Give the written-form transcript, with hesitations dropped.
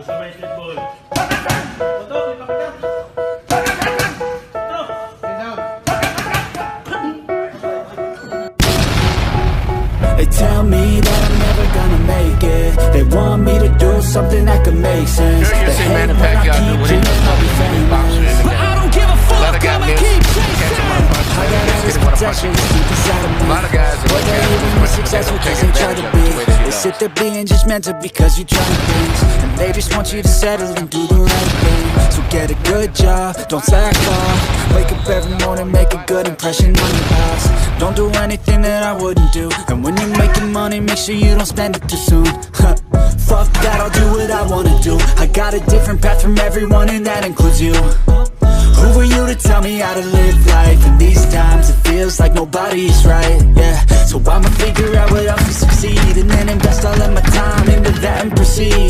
Gusto may streetball. Ito, ipakita. They tell me that I'm never gonna make it. They want me to do something that could make sense. Sure, you They see hate Manny when I Pacquiao do keep what he dreaming does. I'll be Boxer in famous, the but game. I don't give a fuck. Let a guy I'ma miss, keep catch him on a punch, chasing. I got all hit this him with a punch potential again. just deep inside of me. A lot of guys are Boy, like they that, even but be they successful don't cause take they try to advantage of be. it the way that he They does. sit there being judgmental because you try things, and they just want you to settle and do the right thing. So get a good job, don't slack off. Wake up every morning, make a good impression on your boss. Don't do anything that I wouldn't do. And when you're making money, make sure you don't spend it too soon. Fuck that, I'll do what I wanna do. I got a different path from everyone, and that includes you. Who are you to tell me how to live life? In these times it feels like nobody's right, yeah. So I'ma figure out what else to succeed, and then invest all of my time into that and proceed.